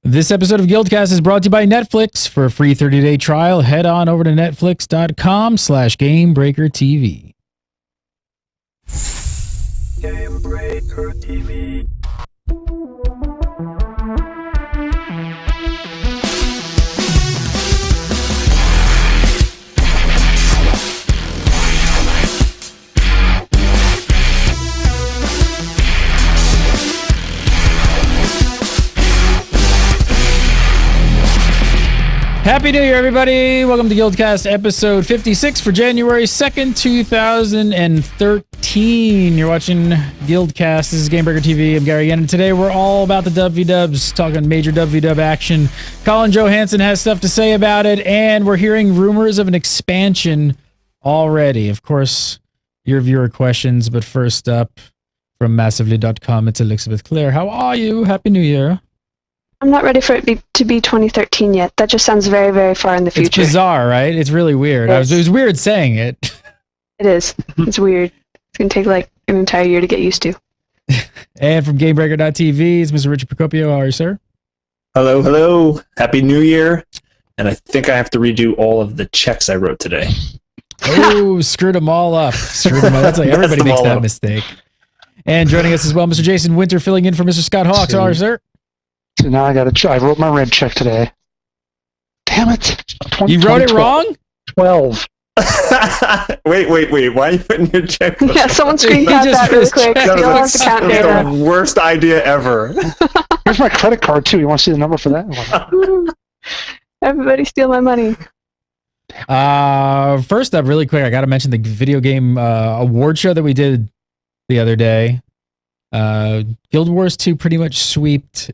This episode of GuildCast is brought to you by Netflix. For a free 30-day trial, head on over to netflix.com/GamebreakerTV. Gamebreaker TV. Happy New Year, everybody. Welcome to GuildCast Episode 56 for January 2nd, 2013. You're watching GuildCast. This is Gamebreaker TV. I'm Gary Yen, and today we're all about the WDubs, talking major WDub action. Colin Johansson has stuff to say about it, and we're hearing rumors of an expansion already. Of course, your viewer questions, but first up, from Massively.com, it's Elizabeth Clare. How are you? Happy New Year. I'm not ready for it to be 2013 yet. That just sounds very, very far in the future. It's bizarre, right? It's really weird. It was weird saying it. It is. It's weird. It's going to take like an entire year to get used to. And from Gamebreaker.tv, it's Mr. Richard Procopio. How are you, sir? Hello, hello. Happy New Year. And I think I have to redo all of the checks I wrote today. Oh, screwed them all up. Screwed them all. That's like everybody makes that mistake. And joining us as well, Mr. Jason Winter, filling in for Mr. Scott Hawks. How are you, sir? So now I got to. I wrote my red check today. Damn it! You wrote it wrong? 12. Wait. Why are you putting your check? Yeah, someone screenshot that really quick. You'll have to count data. The worst idea ever. Here's my credit card too. You want to see the number for that? Everybody steal my money. First up, really quick, I got to mention the video game award show that we did the other day. Guild Wars 2 pretty much swept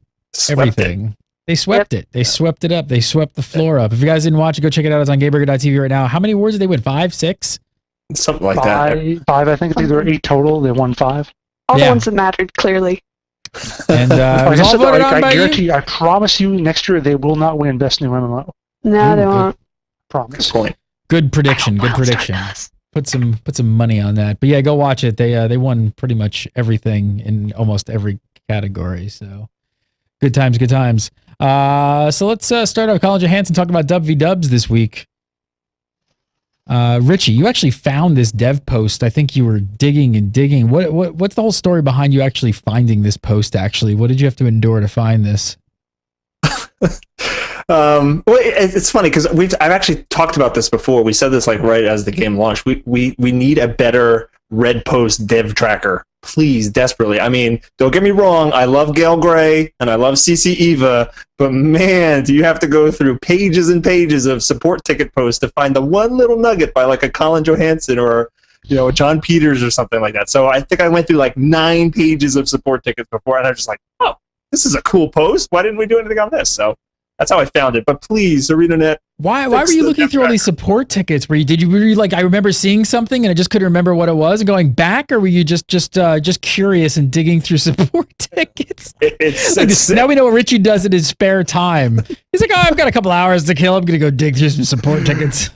everything. They swept it. They swept it up. They swept the floor up. If you guys didn't watch it, go check it out. It's on Gamebreaker.tv right now. How many awards did they win? 5, 6? Something like that. 5. I think there were 8 total. They won 5. All the ones that mattered, clearly. And it was all voted on by you. I promise you, next year they will not win Best New MMO. No, they won't. Promise. Good prediction. Good prediction. Put some money on that. But yeah, go watch it. They won pretty much everything in almost every category. So good times, good times. So let's start off. Colin Johansson talking about WDubs this week. Richie, you actually found this dev post. I think you were digging and digging. What's the whole story behind you actually finding this post? Actually, what did you have to endure to find this? Well, it's funny because I've actually talked about this before. We said this like right as the game launched. We need a better Red Post dev tracker, please, desperately. I mean, don't get me wrong. I love Gale Gray and I love CC Eva, but man, do you have to go through pages and pages of support ticket posts to find the one little nugget by like a Colin Johansson or a John Peters or something like that. So I think I went through like 9 pages of support tickets before, and I was just like, oh, this is a cool post. Why didn't we do anything on this? So that's how I found it. But please, ArenaNet. Why were you looking through all these support tickets? Were you like, I remember seeing something and I just couldn't remember what it was and going back, or were you just curious and digging through support tickets? Now we know what Richie does in his spare time. He's like, oh, I've got a couple hours to kill. I'm gonna go dig through some support tickets.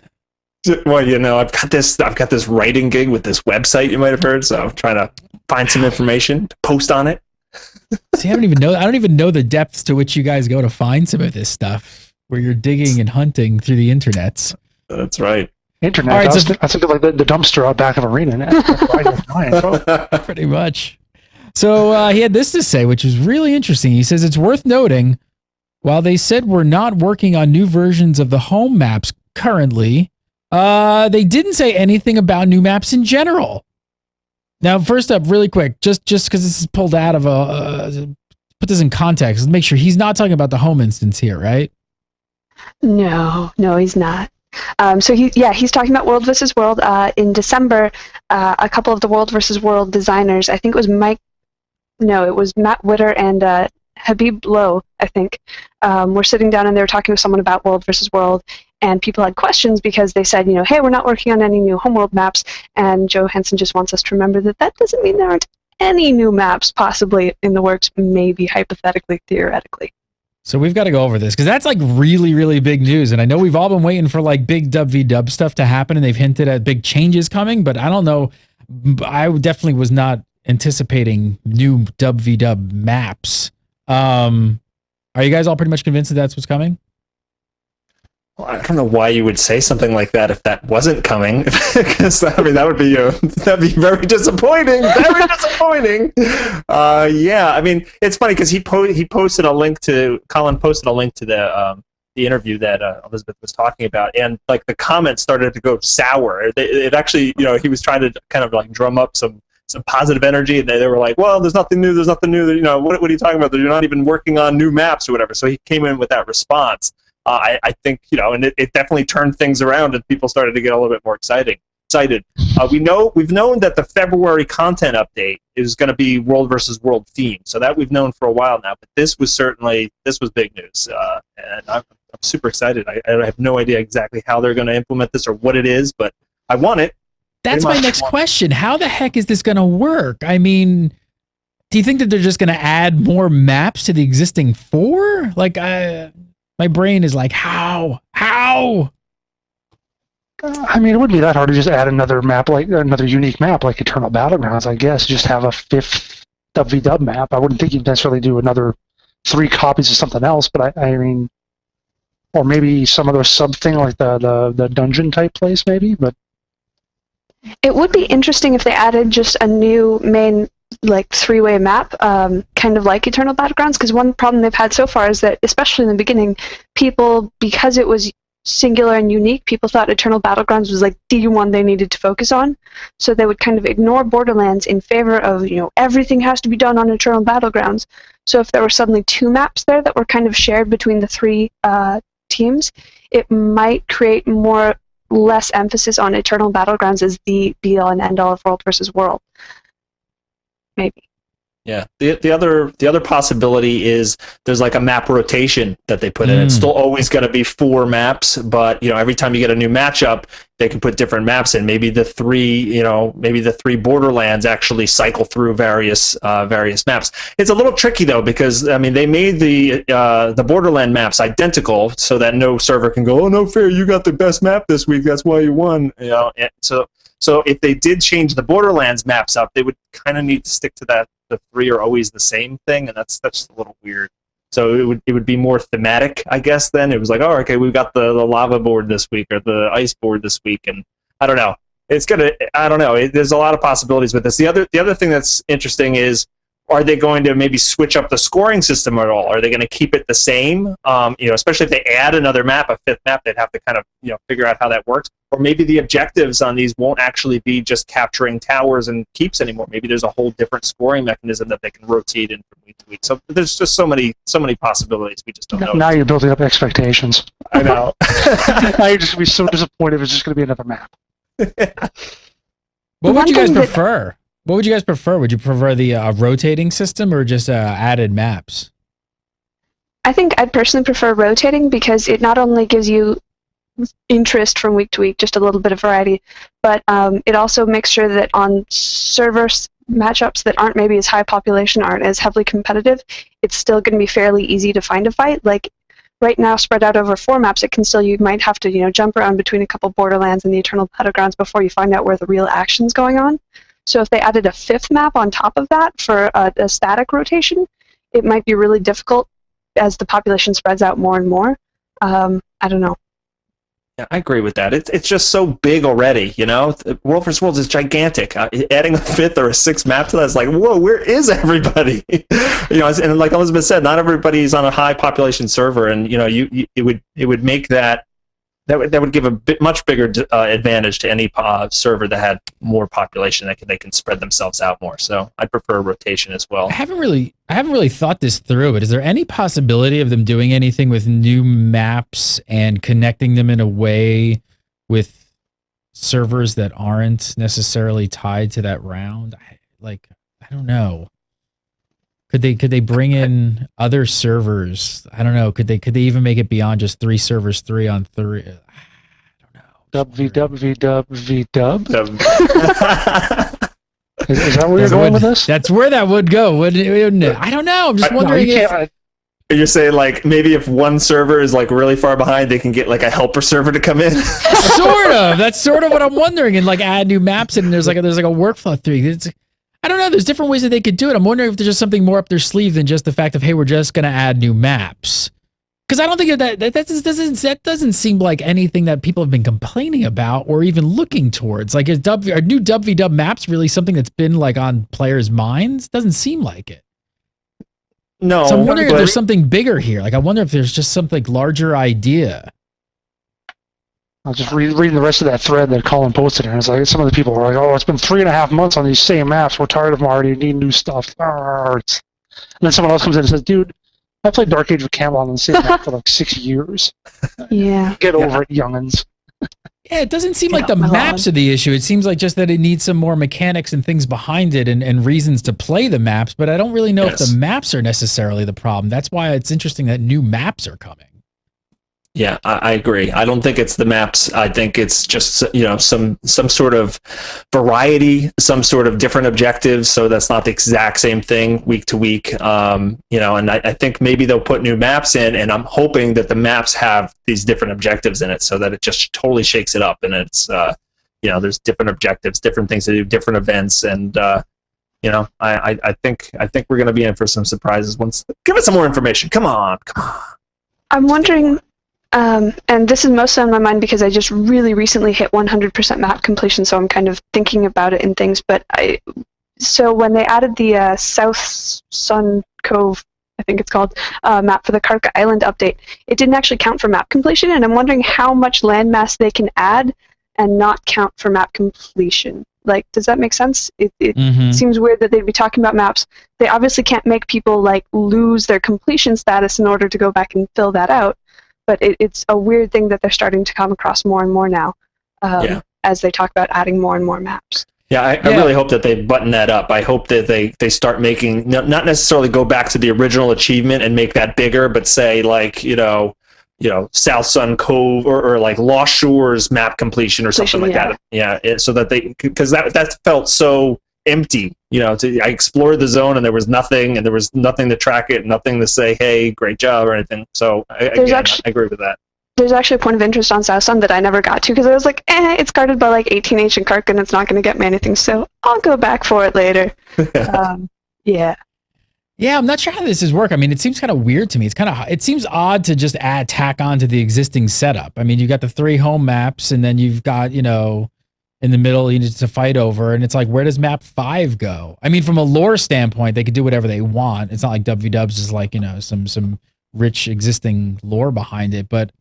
Well, I've got this writing gig with this website you might have heard, so I'm trying to find some information to post on it. See, I don't even know the depths to which you guys go to find some of this stuff, where you're digging and hunting through the internets. That's right. Internet. All right, that's like the dumpster out back of ArenaNet. Pretty much. So he had this to say, which was really interesting. He says, it's worth noting, while they said we're not working on new versions of the home maps currently, they didn't say anything about new maps in general. Now, first up, really quick, just because this is pulled out of put this in context, let's make sure he's not talking about the home instance here, right? No, he's not. So he's talking about World vs. World. In December, a couple of the World vs. World designers, I think it was Matt Witter and Habib Lowe, I think, were sitting down and they were talking with someone about World vs. World, and people had questions because they said, hey, we're not working on any new homeworld maps, and Johansson just wants us to remember that doesn't mean there aren't any new maps possibly in the works, maybe hypothetically, theoretically. So we've got to go over this because that's like really, really big news. And I know we've all been waiting for like big WDub stuff to happen, and they've hinted at big changes coming, but I don't know. I definitely was not anticipating new WDub maps. Are you guys all pretty much convinced that that's what's coming? Well, I don't know why you would say something like that if that wasn't coming, because I mean that'd be very disappointing. Very disappointing. Yeah, I mean it's funny because Colin posted a link to the interview that Elizabeth was talking about, and like the comments started to go sour. It actually, he was trying to kind of like drum up some positive energy, and they were like, well, there's nothing new. What are you talking about? You're not even working on new maps or whatever. So he came in with that response. I think, and it definitely turned things around, and people started to get a little bit more excited. We've known that the February content update is going to be World versus World themed, so that we've known for a while now. But this was big news, and I'm super excited. I have no idea exactly how they're going to implement this or what it is, but I want it. That's my next question. How the heck is this going to work? I mean, do you think that they're just going to add more maps to the existing 4? Like, my brain is like, how? I mean, it wouldn't be that hard to just add another map, like another unique map, like Eternal Battlegrounds, I guess. Just have a 5th WV map. I wouldn't think you'd necessarily do another 3 copies of something else, but I mean, or maybe some other sub thing like the dungeon type place, maybe. But it would be interesting if they added just a new main, like 3-way map, kind of like Eternal Battlegrounds, because one problem they've had so far is that, especially in the beginning, people, because it was singular and unique, people thought Eternal Battlegrounds was like the one they needed to focus on, so they would kind of ignore Borderlands in favor of, everything has to be done on Eternal Battlegrounds. So if there were suddenly 2 maps there that were kind of shared between the 3 teams, it might create less emphasis on Eternal Battlegrounds as the be-all and end-all of World versus World. Maybe. Yeah. The other possibility is there's like a map rotation that they put in. It's still always going to be 4 maps, but every time you get a new matchup, they can put different maps in. Maybe the 3 Borderlands actually cycle through various maps. It's a little tricky though, because I mean they made the Borderland maps identical so that no server can go, oh, no fair, you got the best map this week, that's why you won. And so if they did change the Borderlands maps up, they would kind of need to stick to that. The 3 are always the same thing, and that's just a little weird. So it would be more thematic, I guess. Then it was like, oh, okay, we've got the lava board this week or the ice board this week, and I don't know. I don't know. There's a lot of possibilities with this. The other thing that's interesting is, are they going to maybe switch up the scoring system at all? Are they going to keep it the same? Especially if they add another map, a 5th map, they'd have to kind of figure out how that works. Or maybe the objectives on these won't actually be just capturing towers and keeps anymore. Maybe there's a whole different scoring mechanism that they can rotate in from week to week. So there's just so many possibilities. We just don't know. Now you're building up expectations. I know. Now you're just going to be so disappointed if it's just going to be another map. What would you guys prefer? What would you guys prefer? Would you prefer the rotating system or just added maps? I think I'd personally prefer rotating because it not only gives you interest from week to week, just a little bit of variety, but it also makes sure that on server matchups that aren't maybe as high population, aren't as heavily competitive, it's still going to be fairly easy to find a fight. Like right now, spread out over 4 maps, you might have to jump around between a couple Borderlands and the Eternal Battlegrounds before you find out where the real action's going on. So if they added a 5th map on top of that for a static rotation, it might be really difficult as the population spreads out more and more. I don't know. Yeah, I agree with that. It's just so big already, World vs. World is gigantic. Adding a 5th or a 6th map to that is like, whoa, where is everybody? And like Elizabeth said, not everybody's on a high population server, and it would make that would give a much bigger advantage to any server that had more population that they can spread themselves out more. So I'd prefer rotation as well. I haven't really thought this through, but is there any possibility of them doing anything with new maps and connecting them in a way with servers that aren't necessarily tied to that round? I don't know. Could they bring in other servers? I don't know. Could they even make it beyond just 3 servers, 3 on 3? I don't know. V-dub. Is that where you're going with this? That's where that would go, wouldn't it? I don't know. I'm just wondering You're saying like maybe if one server is like really far behind, they can get like a helper server to come in. Sort of. That's sort of what I'm wondering, and like add new maps in. And there's like a workflow through. I don't know. There's different ways that they could do it. I'm wondering if there's just something more up their sleeve than just the fact of, hey, we're just going to add new maps. Because I don't think that doesn't seem like anything that people have been complaining about or even looking towards. Like, are new WVW maps really something that's been like on players' minds? Doesn't seem like it. No. So I'm wondering if there's something bigger here. Like, I wonder if there's just something larger idea. I was just reading the rest of that thread that Colin posted, and it's like some of the people were like, "Oh, it's been 3.5 months on these same maps. We're tired of them already. Need new stuff." And then someone else comes in and says, "Dude, I played Dark Age of Camelot on the same map for like 6 years. Yeah. Get over it, youngins." Yeah, it doesn't seem like the maps are the issue. It seems like just that it needs some more mechanics and things behind it and reasons to play the maps, but I don't really know if the maps are necessarily the problem. That's why it's interesting that new maps are coming. Yeah, I agree. I don't think it's the maps. I think it's just, you know, some sort of variety, some sort of different objectives. So that's not the exact same thing week to week. You know, and I think maybe they'll put new maps in, and I'm hoping that the maps have these different objectives in it, so that it just totally shakes it up. And it's, you know, there's different objectives, different things to do, different events, and you know, I think we're going to be in for some surprises. Give us some more information. Come on. I'm wondering. And this is mostly on my mind because I just really recently hit 100% map completion, so I'm kind of thinking about it and things. But so when they added the South Sun Cove, I think it's called, map for the Karka Island update, it didn't actually count for map completion, and I'm wondering how much landmass they can add and not count for map completion. Like, does that make sense? It seems weird that they'd be talking about maps. They obviously can't make people like lose their completion status in order to go back and fill that out. But it's a weird thing that they're starting to come across more and more now as they talk about adding more and more maps. Yeah, I really hope that they button that up. I hope that they start making, not necessarily go back to the original achievement and make that bigger, but say like, you know, South Sun Cove or like Lost Shores map completion or something like that. Yeah, so that because that felt so empty. You know, I explored the zone and there was nothing to track it, nothing to say, hey, great job or anything. So I agree with that. There's actually a point of interest on South Sun that I never got to because I was like, it's guarded by like 18 ancient Kark and it's not going to get me anything, so I'll go back for it later. Yeah. Yeah, I'm not sure how this is work. I mean, it seems kind of weird to me. It seems odd to just tack on to the existing setup. I mean, you got the 3 home maps and then you've got, you know, in the middle you need to fight over, and it's like, where does map 5 go? I mean, from a lore standpoint, they could do whatever they want. It's not like WW's is like, you know, some rich existing lore behind it, but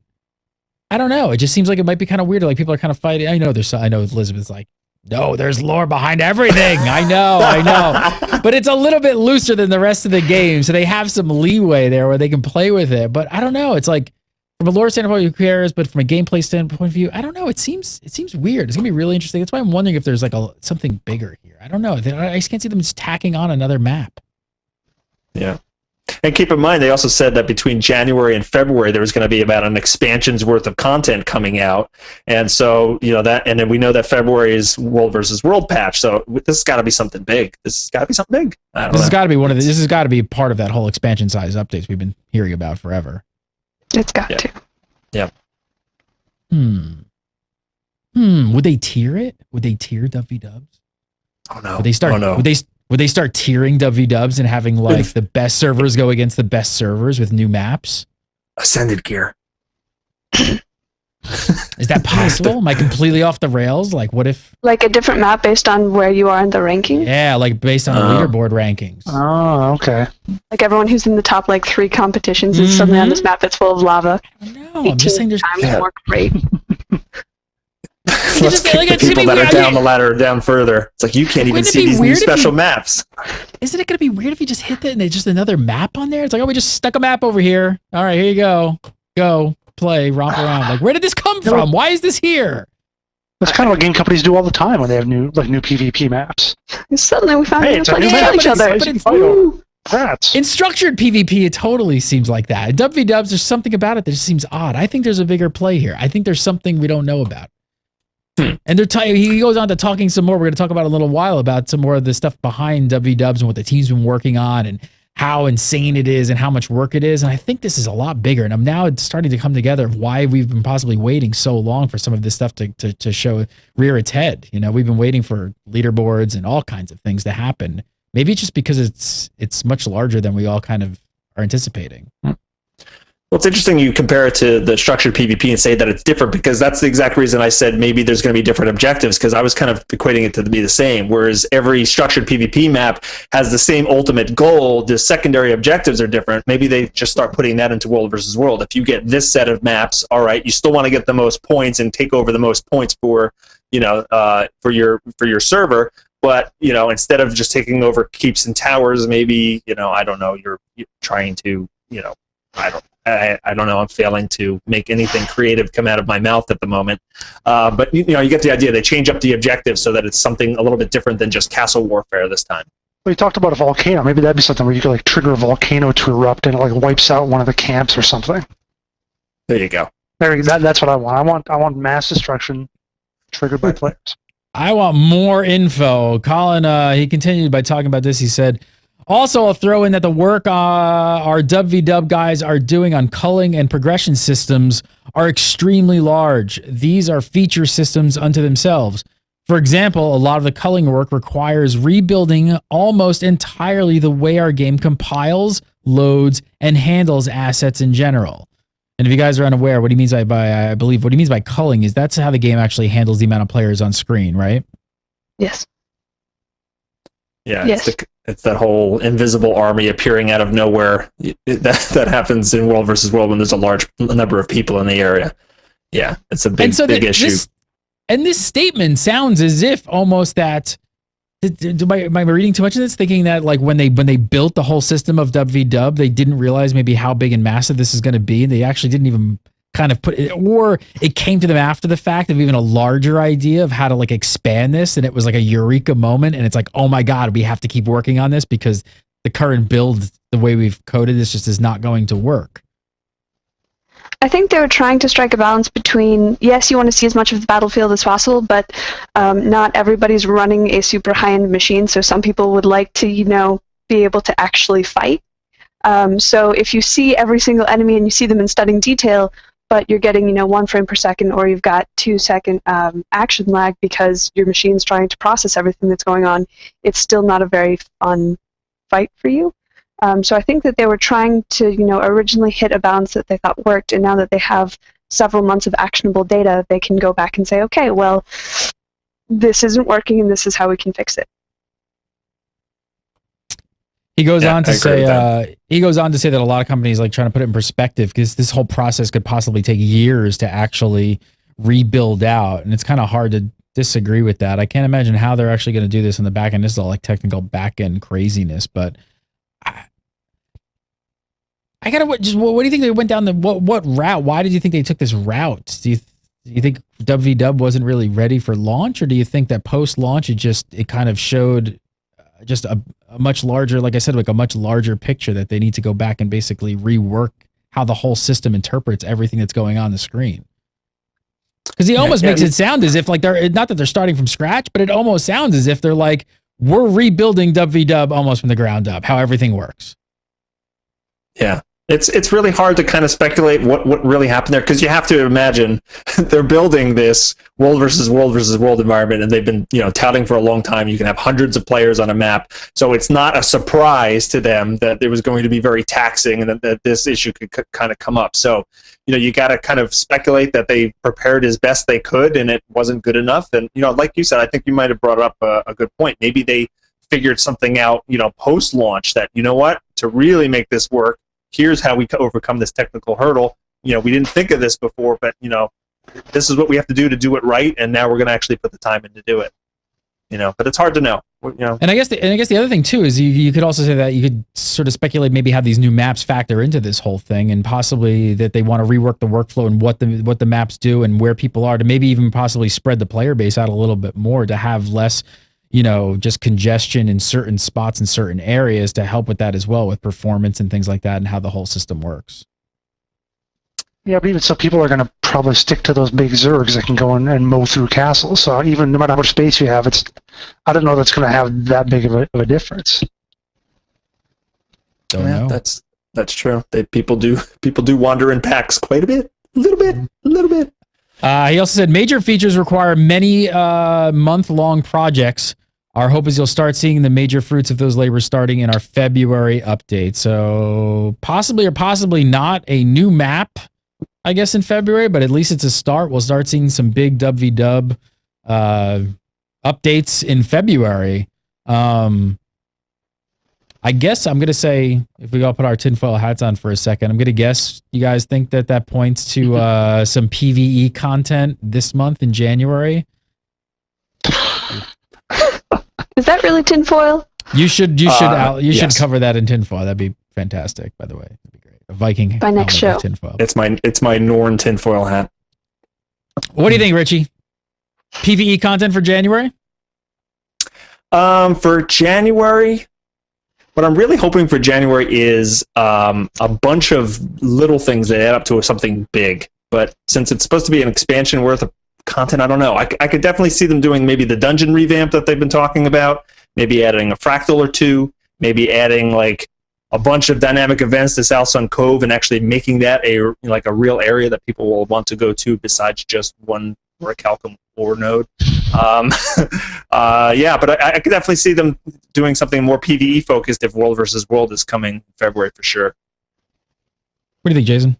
I don't know. It just seems like it might be kind of weird. Like people are kind of fighting. I know Elizabeth's like, no, there's lore behind everything. I know. But it's a little bit looser than the rest of the game, so they have some leeway there where they can play with it. But I don't know. It's like, from a lore standpoint, who cares? But from a gameplay standpoint of view, I don't know. It seems weird. It's gonna be really interesting. That's why I'm wondering if there's like something bigger here. I don't know. I just can't see them just tacking on another map. Yeah. And keep in mind, they also said that between January and February, there was going to be about an expansion's worth of content coming out. And so, you know, that, and then we know that February is World versus World patch. So this has got to be something big. This has got to be something big. This has got to be part of that whole expansion size updates we've been hearing about forever. It's got to. Yeah. Would they tier it? Would they tier WWs? Oh no. Would they start? Oh, no. Would they start tiering WWs and having like the best servers go against the best servers with new maps? Ascended gear. Is that possible? Am I completely off the rails? Like, what if like a different map based on where you are in the ranking? Yeah, like based on the leaderboard rankings. Oh, okay. Like everyone who's in the top like 3 competitions is suddenly on this map that's full of lava. No, I'm just saying there's more great. Let's kick the people that are down the ladder down further. It's like you can't even see these new special maps. Isn't it going to be weird if you just hit that and there's just another map on there? It's like, oh, we just stuck a map over here. All right, here you go. Go, play, romp around. Like, where did this come from? Why is this here? That's kind of what game companies do all the time when they have new PvP maps. And suddenly we found it's a new kill each other. In structured PvP, it totally seems like that. In WWs, there's something about it that just seems odd. I think there's a bigger play here. I think there's something we don't know about. And he goes on to talking some more. We're going to talk about in a little while about some more of the stuff behind WWs and what the team's been working on and how insane it is and how much work it is. And I think this is a lot bigger. And I'm now starting to come together of why we've been possibly waiting so long for some of this stuff to show rear its head. You know, we've been waiting for leaderboards and all kinds of things to happen. Maybe it's just because it's much larger than we all kind of are anticipating. Well, it's interesting you compare it to the structured PvP and say that it's different, because that's the exact reason I said maybe there's going to be different objectives, because I was kind of equating it to be the same, whereas every structured PvP map has the same ultimate goal. The secondary objectives are different. Maybe they just start putting that into World versus World. If you get this set of maps, all right, you still want to get the most points and take over the most points for, for your server. But, instead of just taking over keeps and towers, maybe, I don't know, you're trying to, I don't know. I'm failing to make anything creative come out of my mouth at the moment. But, you get the idea. They change up the objective so that it's something a little bit different than just castle warfare this time. We talked about a volcano. Maybe that'd be something where you could trigger a volcano to erupt and it wipes out one of the camps or something. There you go. That's what I want. I want mass destruction triggered by players. I want more info. Colin, he continued by talking about this. He said, also, I'll throw in that the work our WVW guys are doing on culling and progression systems are extremely large. These are feature systems unto themselves. For example, a lot of the culling work requires rebuilding almost entirely the way our game compiles, loads, and handles assets in general. And if you guys are unaware, what he means by I believe what he means by culling is that's how the game actually handles the amount of players on screen, right? Yes. Yeah, yes. It's that whole invisible army appearing out of nowhere. That happens in World versus World when there's a large number of people in the area. Yeah, it's a big issue. This statement sounds as if almost that. Am I reading too much of this? Thinking that when they built the whole system of WVW, they didn't realize maybe how big and massive this is going to be, and they actually didn't even kind of put it, or it came to them after the fact of even a larger idea of how to expand this, and it was a eureka moment, and it's oh my god, we have to keep working on this because the current build, the way we've coded this, just is not going to work. I think they were trying to strike a balance between, yes, you want to see as much of the battlefield as possible, but not everybody's running a super high-end machine, so some people would like to, be able to actually fight. So if you see every single enemy and you see them in stunning detail, but you're getting, 1 frame per second, or you've got 2-second action lag because your machine's trying to process everything that's going on, it's still not a very fun fight for you. So I think that they were trying to, originally hit a balance that they thought worked, and now that they have several months of actionable data, they can go back and say, okay, well, this isn't working, and this is how we can fix it. He goes on to say that a lot of companies trying to put it in perspective, because this whole process could possibly take years to actually rebuild out, and it's kind of hard to disagree with that. I can't imagine how they're actually going to do this in the back end. This is all technical back end craziness, but I gotta what do you think they went down what route? Why did you think they took this route? Do you think WVW wasn't really ready for launch, or do you think that post launch it kind of showed just a much larger, like I said, a much larger picture that they need to go back and basically rework how the whole system interprets everything that's going on the screen? Because he almost makes it sound as if they're not that they're starting from scratch, but it almost sounds as if they're we're rebuilding WVW almost from the ground up, how everything works. Yeah. It's really hard to kind of speculate what really happened there, because you have to imagine they're building this World versus World environment, and they've been touting for a long time. You can have hundreds of players on a map, so it's not a surprise to them that it was going to be very taxing and that this issue could kind of come up. So you got to kind of speculate that they prepared as best they could, and it wasn't good enough. And like you said, I think you might have brought up a good point. Maybe they figured something out post launch that to really make this work, here's how we overcome this technical hurdle. We didn't think of this before, but this is what we have to do it right, and now we're going to actually put the time in to do it. But it's hard to know. And I guess the other thing too is you could also say that you could sort of speculate maybe how these new maps factor into this whole thing, and possibly that they want to rework the workflow and what the maps do and where people are, to maybe even possibly spread the player base out a little bit more, to have less just congestion in certain spots in certain areas, to help with that as well, with performance and things like that, and how the whole system works. Yeah, but even so, people are going to probably stick to those big zergs that can go in and mow through castles. So even no matter how much space you have, I don't know that's going to have that big of a difference. Don't know. That's true. People do wander in packs quite a bit, a little bit. He also said major features require many month-long projects. Our hope is you'll start seeing the major fruits of those labors starting in our February update. So possibly or possibly not a new map, I guess, in February, but at least it's a start. We'll start seeing some big WV updates in February. I guess I'm going to say, if we all put our tinfoil hats on for a second, I'm going to guess you guys think that points to some PvE content this month in January. Is that really tinfoil? You should cover that in tinfoil. That'd be fantastic, by the way. That'd be great. A Viking by next show. Tinfoil. It's my Norn tinfoil hat. What do you think, Richie? PvE content for January? For January, what I'm really hoping for January is a bunch of little things that add up to something big. But since it's supposed to be an expansion worth of content, I don't know. I could definitely see them doing maybe the dungeon revamp that they've been talking about, maybe adding a fractal or two, maybe adding like a bunch of dynamic events to South Sun Cove and actually making that a real area that people will want to go to besides just one Orichalcum ore node. Yeah, but I could definitely see them doing something more PvE focused if World versus World is coming in February for sure. What do you think, Jason?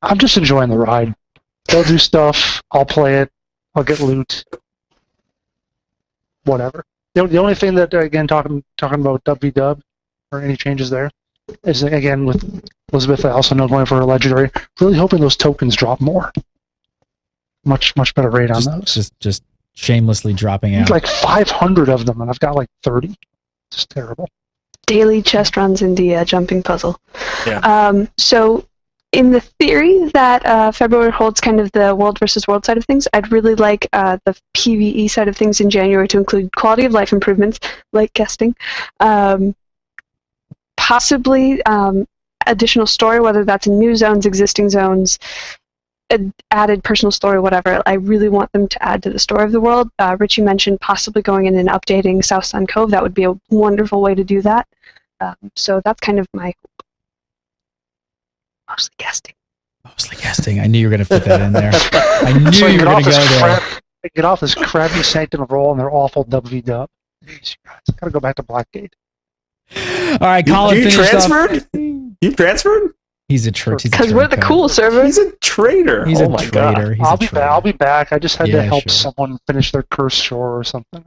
I'm just enjoying the ride. They'll do stuff. I'll play it. I'll get loot. Whatever. The only thing that, again, talking about WW or any changes there is, again, with Elizabeth, I also know going for a legendary, really hoping those tokens drop more. Much better rate on those. Just shamelessly dropping out. Like 500 of them, and I've got like 30. It's terrible. Daily chest runs in the jumping puzzle. Yeah. So in the theory that February holds kind of the World versus World side of things, I'd really like the PvE side of things in January to include quality of life improvements, like guesting, possibly additional story, whether that's in new zones, existing zones, added personal story, whatever. I really want them to add to the story of the world. Richie mentioned possibly going in and updating South Sun Cove. That would be a wonderful way to do that. So that's kind of my hope. Mostly guesting. I knew you were going to fit that in there. I knew you were going to go there. Get off this crappy Sanctum roll and their awful WW. Jeez, gotta go back to Blackgate. All right, Colin. You transferred? You transferred? He's a traitor. Because we're the cool server. He's a traitor. He's a traitor. I'll be back. I just had to help someone finish their cursed shore or something.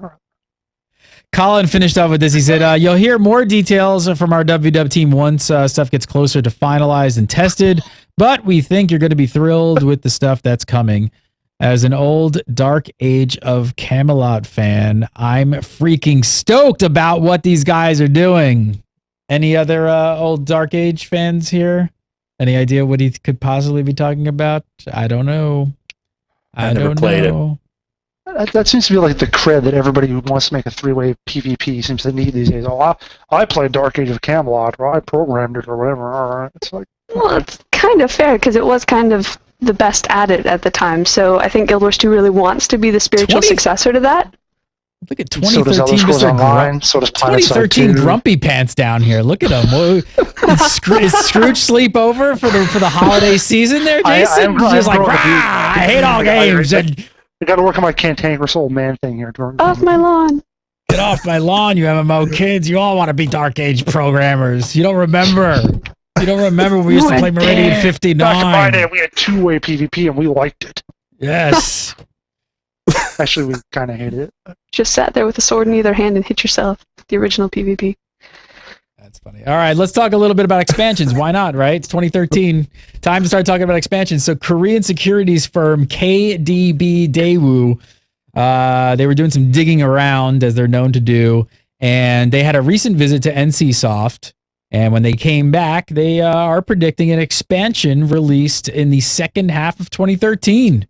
Colin finished off with this. He said, you'll hear more details from our WW team once stuff gets closer to finalized and tested, but we think you're going to be thrilled with the stuff that's coming. As an old Dark Age of Camelot fan, I'm freaking stoked about what these guys are doing. Any other old Dark Age fans here? Any idea what he could possibly be talking about? I don't know. I never played it. That seems to be like the cred that everybody who wants to make a three-way PvP seems to need these days. Oh, I played Dark Age of Camelot, or I programmed it, or whatever. It's like, well, it's kind of fair because it was kind of the best at it at the time. So I think Guild Wars 2 really wants to be the spiritual successor to that. Look at 2013. So does 2013 Grumpy Pants down here. Look at him. Is Scrooge sleep over for the holiday season there, Jason? He's just like, I hate all games. I got to work on my cantankerous old man thing here. Off my lawn. Get off my lawn, you MMO kids. You all want to be Dark Age programmers. You don't remember. When we used to play Meridian 59. Back in my day, we had two-way PvP, and we liked it. Yes. Actually, we kind of hated it. Just sat there with a sword in either hand and hit yourself. The original PvP. That's funny. All right, let's talk a little bit about expansions. Why not, right? It's 2013. Time to start talking about expansions. So Korean securities firm KDB Daewoo, they were doing some digging around, as they're known to do, and they had a recent visit to NCSoft. And when they came back, they are predicting an expansion released in the second half of 2013.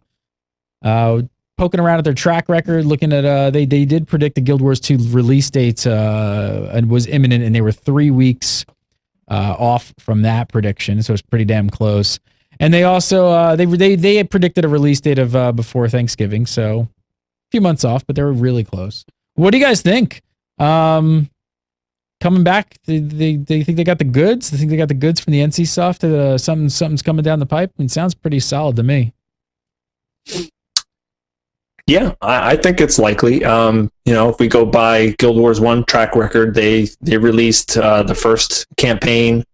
Poking around at their track record, looking at they did predict the Guild Wars 2 release date and was imminent, and they were 3 weeks off from that prediction, so it's pretty damn close. And they also they had predicted a release date of before Thanksgiving, so a few months off, but they were really close. What do you guys think? coming back? They think they got the goods? They think they got the goods from the NC Soft? Something's coming down the pipe? It sounds pretty solid to me. Yeah, I think it's likely. If we go by Guild Wars 1 track record, they released the first campaign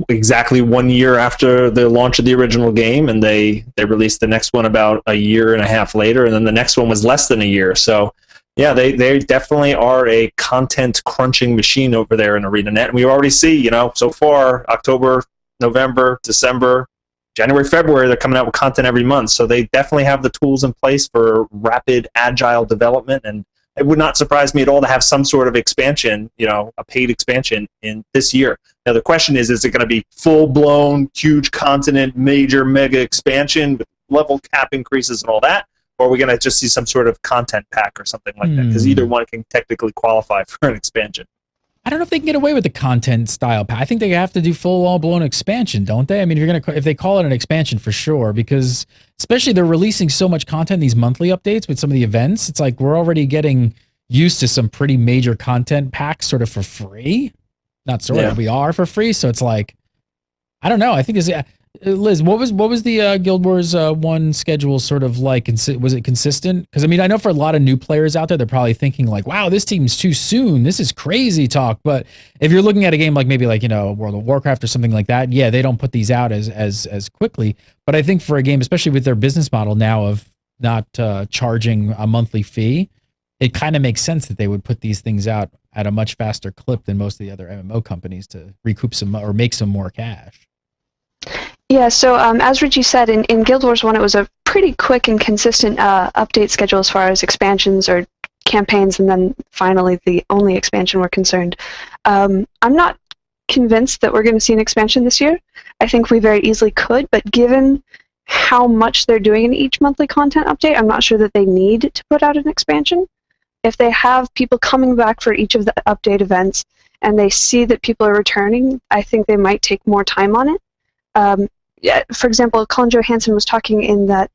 exactly 1 year after the launch of the original game, and they released the next one about a year and a half later, and then the next one was less than a year. So yeah, they definitely are a content crunching machine over there in ArenaNet. And we already see, so far, October, November, December, January, February, they're coming out with content every month. So they definitely have the tools in place for rapid, agile development. And it would not surprise me at all to have some sort of expansion, a paid expansion in this year. Now, the question is it going to be full-blown, huge continent, major, mega expansion with level cap increases and all that? Or are we going to just see some sort of content pack or something like that? Because either one can technically qualify for an expansion. I don't know if they can get away with the content style pack. I think they have to do full all-blown expansion, don't they? I mean, if they call it an expansion for sure, because especially they're releasing so much content, these monthly updates with some of the events. It's like we're already getting used to some pretty major content packs sort of for free. Not sort of, we are for free. So it's like, I don't know. I think this. Liz, what was the Guild Wars 1 schedule sort of like? Was it consistent? Because I mean, I know for a lot of new players out there, they're probably thinking like, "Wow, this team's too soon. This is crazy talk." But if you're looking at a game like maybe like World of Warcraft or something like that, yeah, they don't put these out as quickly. But I think for a game, especially with their business model now of not charging a monthly fee, it kind of makes sense that they would put these things out at a much faster clip than most of the other MMO companies to recoup some or make some more cash. Yeah, so as Richie said, in Guild Wars 1, it was a pretty quick and consistent update schedule as far as expansions or campaigns, and then finally the only expansion we're concerned. I'm not convinced that we're going to see an expansion this year. I think we very easily could, but given how much they're doing in each monthly content update, I'm not sure that they need to put out an expansion. If they have people coming back for each of the update events, and they see that people are returning, I think they might take more time on it. For example, Colin Johansson was talking in that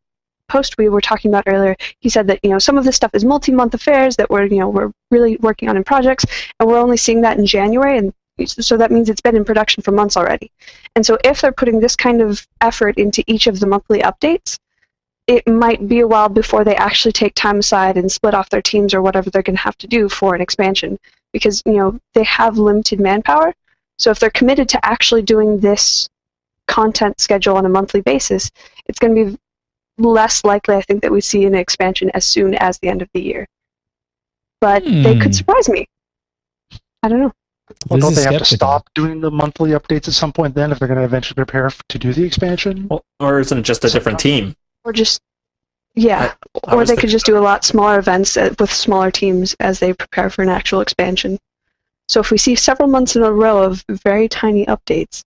post we were talking about earlier. He said that some of this stuff is multi-month affairs that we're really working on in projects, and we're only seeing that in January, and so that means it's been in production for months already. And so if they're putting this kind of effort into each of the monthly updates, it might be a while before they actually take time aside and split off their teams or whatever they're going to have to do for an expansion, because they have limited manpower. So if they're committed to actually doing this content schedule on a monthly basis, it's going to be less likely, I think, that we see an expansion as soon as the end of the year. But they could surprise me. I don't know. Well, don't they have to stop doing the monthly updates at some point then if they're going to eventually prepare to do the expansion? Well, or isn't it just a different team? Or just, or they could just do a lot smaller events with smaller teams as they prepare for an actual expansion. So if we see several months in a row of very tiny updates,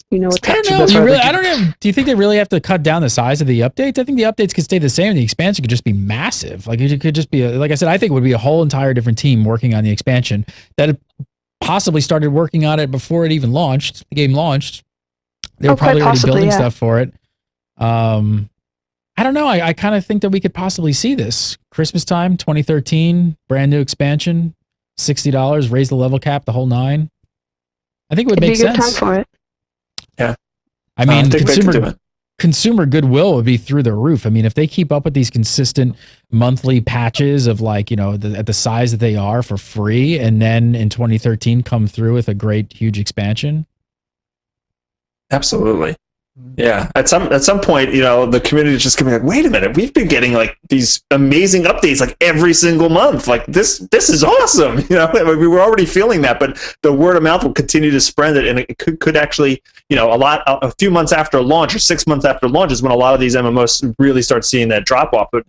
what's I don't know. I don't know. Do you think they really have to cut down the size of the updates? I think the updates could stay the same. The expansion could just be massive. Like it could just be, like I said, I think it would be a whole entire different team working on the expansion that possibly started working on it before it even launched. The game launched. They were probably already building stuff for it. I don't know. I kind of think that we could possibly see this Christmas time, 2013, brand new expansion, $60, raise the level cap, the whole nine. I think it would make sense. It'd be a good time for it. Yeah. I mean, consumer goodwill would be through the roof. I mean, if they keep up with these consistent monthly patches of like, at the size that they are for free, and then in 2013 come through with a great, huge expansion. Absolutely. Yeah. At some point, the community is just going to be like, wait a minute, we've been getting like these amazing updates like every single month. Like this is awesome. We were already feeling that, but the word of mouth will continue to spread it, and it could actually, a few months after launch or 6 months after launch is when a lot of these MMOs really start seeing that drop off. But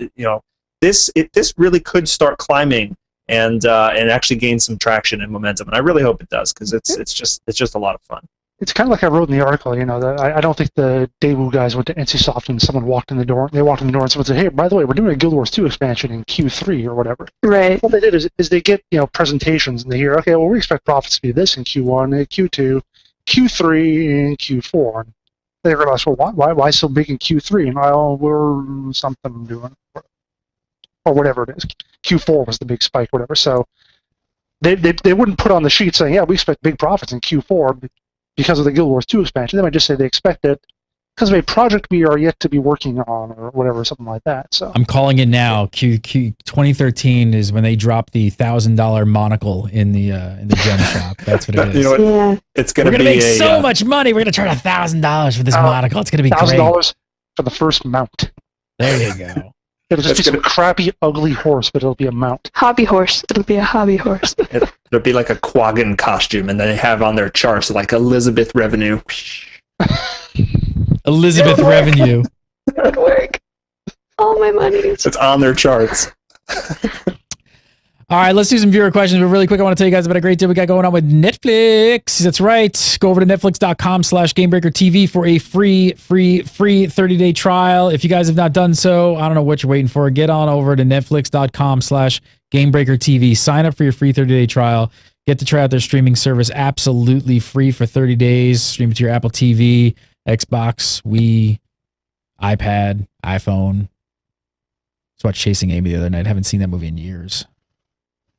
this really could start climbing and actually gain some traction and momentum, and I really hope it does, because it's just a lot of fun. It's kind of like I wrote in the article, that I don't think the Daewoo guys went to NCSoft and someone walked in the door. They walked in the door and someone said, "Hey, by the way, we're doing a Guild Wars 2 expansion in Q3 or whatever." Right. What they did is they get presentations and they hear, okay, well, we expect profits to be this in Q1, Q2, Q3, and Q4. And they realize, well, why so big in Q3? And we're something doing, or whatever it is. Q4 was the big spike, whatever. So they wouldn't put on the sheet saying, yeah, we expect big profits in Q4 because of the Guild Wars 2 expansion. They might just say they expect it because of a project we are yet to be working on or whatever, something like that. So I'm calling it now. Q 2013 is when they drop the $1,000 monocle in the gem shop. That's what it is. You know what? Yeah. It's going to We're be gonna make so much money. We're gonna charge $1,000 for this monocle. It's gonna be great. $1,000 for the first mount. There you go. It'll just be some crappy, ugly horse, but it'll be a mount. Hobby horse. It'll be a hobby horse. It'll be like a Quaggan costume, and they have on their charts like Elizabeth Revenue. Elizabeth Revenue. Good work. All my money. It's on their charts. All right, let's do some viewer questions. But really quick, I want to tell you guys about a great deal we got going on with Netflix. That's right. Go over to netflix.com/GameBreakerTV for a free 30-day trial. If you guys have not done so, I don't know what you're waiting for. Get on over to netflix.com/GameBreakerTV. Sign up for your free 30-day trial. Get to try out their streaming service absolutely free for 30 days. Stream it to your Apple TV, Xbox, Wii, iPad, iPhone. I watched Chasing Amy the other night. I haven't seen that movie in years.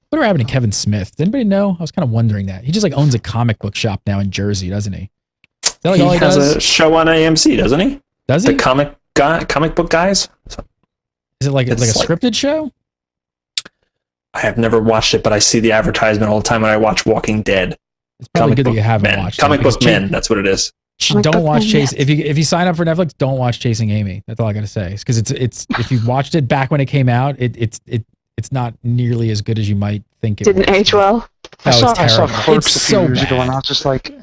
Whatever happened to Kevin Smith? Did anybody know? I was kind of wondering that. He just like owns a comic book shop now in Jersey, doesn't he? Is that like all he has does? a show on AMC, doesn't he? Does he? The comic book guys? Is it like a scripted show? I have never watched it, but I see the advertisement all the time when I watch Walking Dead. It's probably good that you haven't watched Comic it. Book Men, that's what it is. Don't watch Chase. If you sign up for Netflix, don't watch Chasing Amy. That's all I gotta say. Because it's if you watched it back when it came out, it's not nearly as good as you might think it Didn't age well. No, I saw Clerks It's a few so years ago, bad. and I was just like,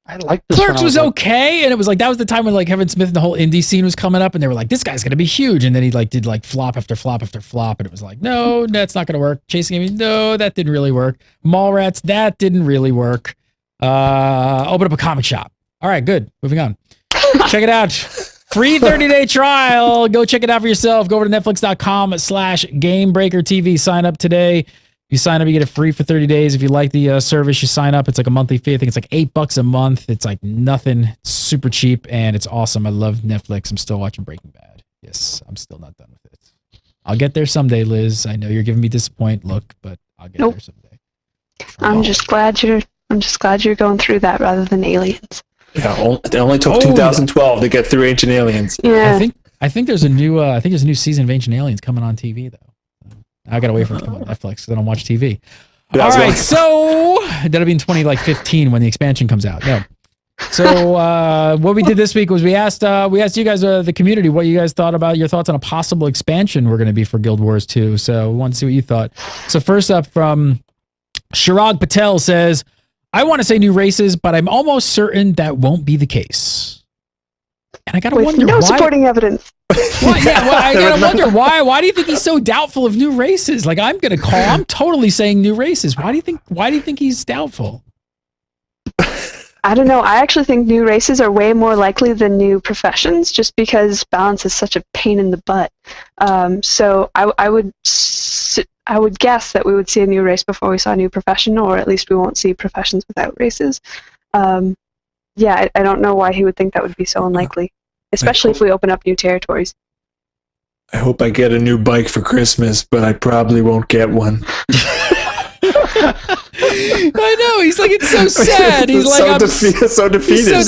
I like this. Clerks one. was okay, and it was like that was the time when like Kevin Smith and the whole indie scene was coming up, and they were like, "This guy's gonna be huge," and then he like did like flop after flop after flop, and it was like, "No, that's not gonna work." Chasing Amy, no, that didn't really work. Mallrats, that didn't really work. Open up a comic shop. All right, good. Moving on. Check it out. Free 30-day trial. Go check it out for yourself. Go over to netflix.com/GameBreakerTV. Sign up today. If you sign up, you get it free for 30 days. If you like the service, you sign up. It's like a monthly fee. I think it's like $8 a month. It's like nothing. It's super cheap, and it's awesome. I love Netflix. I'm still watching Breaking Bad. Yes, I'm still not done with it. I'll get there someday, Liz. I know you're giving me disappoint look, but I'll get there someday. I'm just glad you're going through that rather than Aliens. Yeah, it only took 2012 to get through Ancient Aliens. Yeah. I think there's a new season of Ancient Aliens coming on TV though. I gotta wait for it to come on Netflix because I don't watch TV. All right, so that'll be in 2015 when the expansion comes out. No. So what we did this week was we asked you guys, the community, what you guys thought about your thoughts on a possible expansion we're going to be for Guild Wars 2. So we want to see what you thought. So first up from Shirag Patel says, I want to say new races, but I'm almost certain that won't be the case. And I gotta wonder no why. supporting evidence. Well, I gotta wonder why. Why do you think he's so doubtful of new races? Like I'm totally saying new races. Why do you think he's doubtful? I don't know. I actually think new races are way more likely than new professions, just because balance is such a pain in the butt. So I would guess that we would see a new race before we saw a new profession, or at least we won't see professions without races. I don't know why he would think that would be so unlikely, especially if we open up new territories. I hope I get a new bike for Christmas, but I probably won't get one. I know. He's like, it's so sad. He's like, so defeated. He's so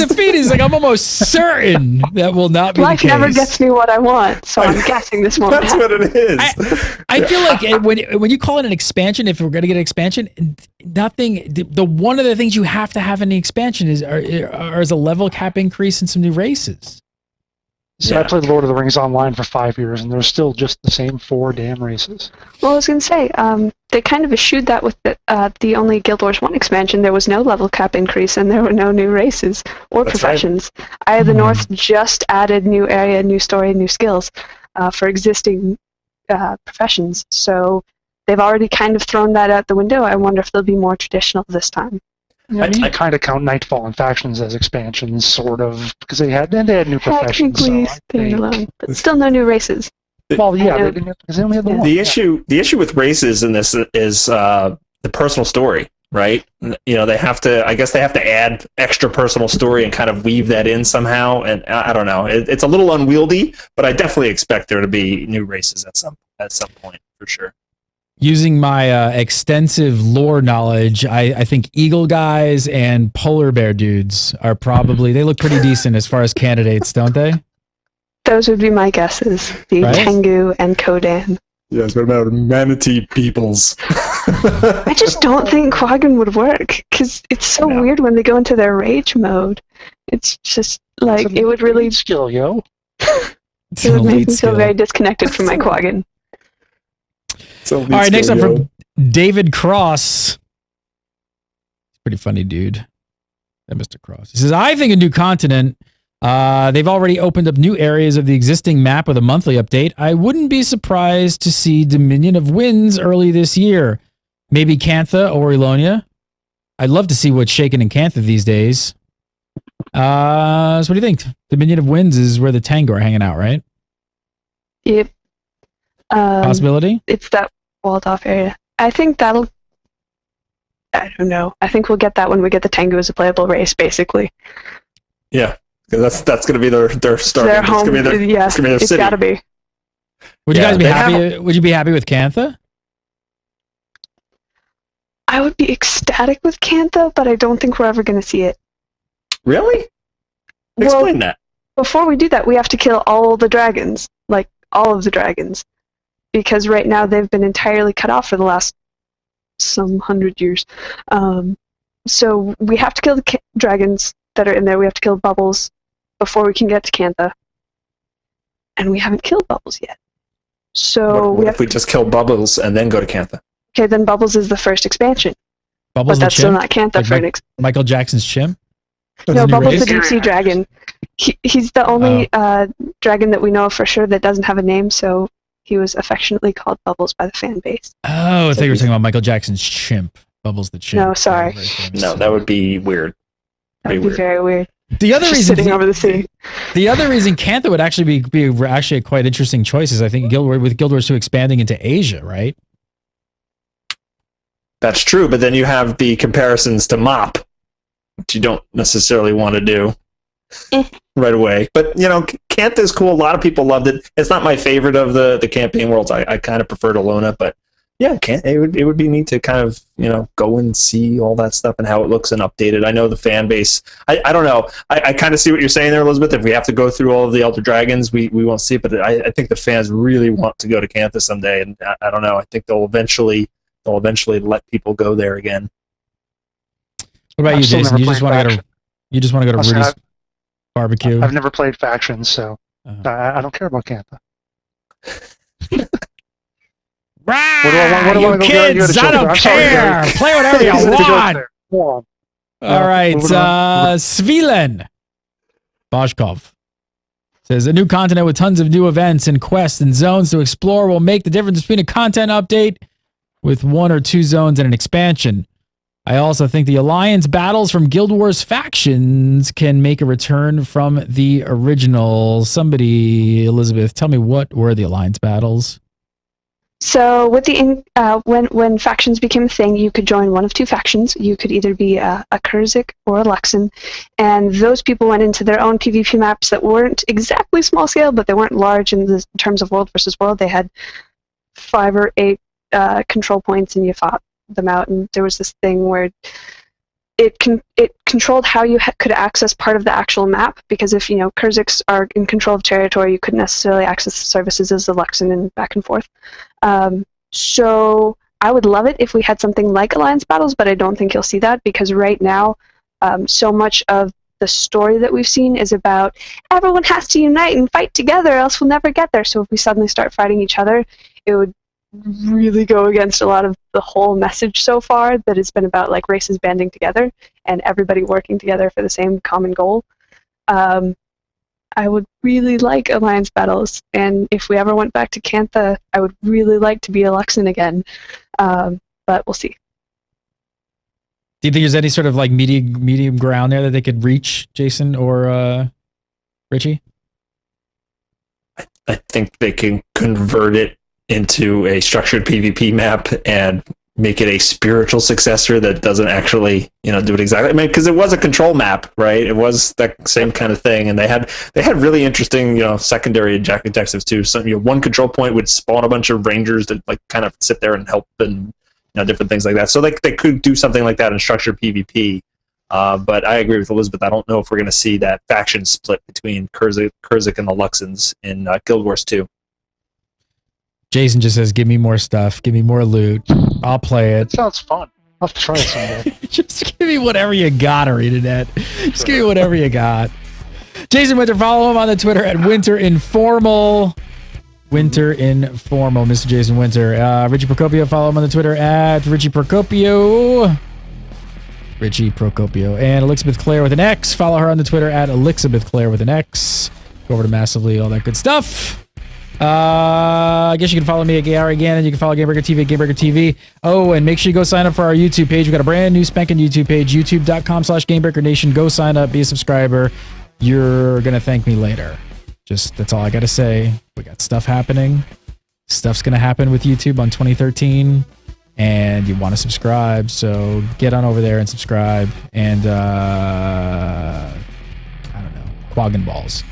defeated. He's like, I'm almost certain that will not be Life the case. never gets me what I want, so I'm guessing this won't That's happen. what it is. I feel like when you call it an expansion, if we're going to get an expansion, nothing. The one of the things you have to have in the expansion is a level cap increase and some new races. So I played Lord of the Rings online for 5 years, and there's still just the same 4 damn races. Well, I was going to say, they kind of eschewed that with the only Guild Wars 1 expansion. There was no level cap increase, and there were no new races or professions. Right. Eye of the North just added new area, new story, new skills for existing professions. So they've already kind of thrown that out the window. I wonder if they'll be more traditional this time. Yeah, I mean, you kind of count Nightfall and Factions as expansions, sort of, because they had new professions. Technically, standalone, but still no new races. Well, yeah, because they only had the one. The issue with races in this is the personal story, right? You know, they have to add extra personal story and kind of weave that in somehow. And I don't know, it's a little unwieldy, but I definitely expect there to be new races at some point for sure. Using my extensive lore knowledge, I think eagle guys and polar bear dudes are probably, they look pretty decent as far as candidates, don't they? Those would be my guesses. The Right? Tengu and Kodan. Yes, what about manatee peoples? I just don't think Quaggan would work because it's so No. weird when they go into their rage mode. It's just like It's a it would really, skill, yo. It's it an would make elite me feel skill. very disconnected from my Quaggan. All right, next up from David Cross. Pretty funny dude. That Mr. Cross. He says, I think a new continent. They've already opened up new areas of the existing map with a monthly update. I wouldn't be surprised to see Dominion of Winds early this year. Maybe Cantha or Elonia. I'd love to see what's shaking in Cantha these days. So what do you think? Dominion of Winds is where the Tango are hanging out, right? Yep. Possibility? It's that walled off area. I think that'll. I don't know. I think we'll get that when we get the Tengu as a playable race, basically. Yeah, because that's going to be their starting. Their It's home. gonna be their, Yeah, it's gonna be their it's city. gotta be. Would you Yeah, guys be they happy? Would you be happy with Cantha? I would be ecstatic with Cantha, but I don't think we're ever going to see it. Really? Well, Explain that. before we do that, we have to kill all the dragons, like all of the dragons, because right now they've been entirely cut off for the last some 100 years. So we have to kill the dragons that are in there. We have to kill Bubbles before we can get to Cantha, and we haven't killed Bubbles yet. So What if we just kill Bubbles and then go to Cantha? Okay, then Bubbles is the first expansion, Bubbles but the that's still chimp? not Cantha Like for an Michael Jackson's chimp? No, New Bubbles race? the deep sea dragon. He's the only dragon that we know for sure that doesn't have a name, so he was affectionately called Bubbles by the fan base. Oh, I thought you were talking about Michael Jackson's chimp. Bubbles the chimp. No, sorry. Very famous. No, that would be weird. That would be weird. very weird. The other Just reason sitting over the sea. The other reason Cantha would actually be actually a quite interesting choice is I think with Guild Wars 2 expanding into Asia, right? That's true, but then you have the comparisons to MOP, which you don't necessarily want to do right away. But, you know, Cantha is cool. A lot of people loved it. It's not my favorite of the campaign worlds. I kind of preferred Alona, but yeah, it would be neat to kind of, you know, go and see all that stuff and how it looks and update it. I know the fan base. I don't know. I kind of see what you're saying there, Elizabeth. If we have to go through all of the Elder Dragons, we won't see it. But I think the fans really want to go to Cantha someday, and I don't know. I think they'll eventually let people go there again. What about I've you, still Jason? never You just played want to go to Faction. Rudy's barbecue? I've never played factions, so Uh-huh. I don't care about Cantha. Rah, What do I want- what do I you wanna go kids, to I Children? don't I'm sorry, care. Gary. Play whatever you It's a joke want. there. Go on. All right, moving on. Svilen Boshkov says a new continent with tons of new events and quests and zones to explore will make the difference between a content update with 1 or 2 zones and an expansion. I also think the alliance battles from Guild Wars factions can make a return from the original. Somebody, Elizabeth, tell me what were the alliance battles? So with the when factions became a thing, you could join one of 2 factions. You could either be a Kurzik or a Luxon, and those people went into their own PvP maps that weren't exactly small scale, but they weren't large in terms of world versus world. They had 5 or 8 control points, and you fought them out. And there was this thing where it controlled how you could access part of the actual map, because if, you know, Kurziks are in control of territory, you couldn't necessarily access the services as the Luxon and back and forth. So I would love it if we had something like alliance battles, but I don't think you'll see that, because right now so much of the story that we've seen is about everyone has to unite and fight together, else we'll never get there. So if we suddenly start fighting each other, it would really go against a lot of the whole message so far that it's been about, like, races banding together and everybody working together for the same common goal. I would really like alliance battles, and if we ever went back to Cantha, I would really like to be a Luxon again, but we'll see. Do you think there's any sort of like medium ground there that they could reach, Jason or Richie? I think they can convert it into a structured PvP map and make it a spiritual successor that doesn't actually, do it exactly. I mean, because it was a control map, right? It was that same kind of thing, and they had really interesting, secondary objectives too. So, one control point would spawn a bunch of rangers that like kind of sit there and help, and different things like that. So like they could do something like that in structured PvP. But I agree with Elizabeth. I don't know if we're going to see that faction split between Kurzik and the Luxons in Guild Wars 2. Jason just says, "Give me more stuff. Give me more loot. I'll play it." That sounds fun. I'll have to try it someday. Just give me whatever you got, ArenaNet. Just give me whatever you got. Jason Winter, follow him on the Twitter at Winter Informal. Winter Informal, Mr. Jason Winter. Richie Procopio, follow him on the Twitter at Richie Procopio. Richie Procopio. And Elizabeth Claire with an X. Follow her on the Twitter at Elizabeth Claire with an X. Go over to Massively, all that good stuff. I guess you can follow me at Gary again, and you can follow Gamebreaker TV at Gamebreaker TV. Oh, and make sure you go sign up for our YouTube page. We've got a brand new spanking YouTube page, youtube.com/GamebreakerNation. Go sign up, be a subscriber. You're going to thank me later. That's all I got to say. We got stuff happening. Stuff's going to happen with YouTube on 2013, and you want to subscribe, so get on over there and subscribe. And, I don't know, quaggin' balls.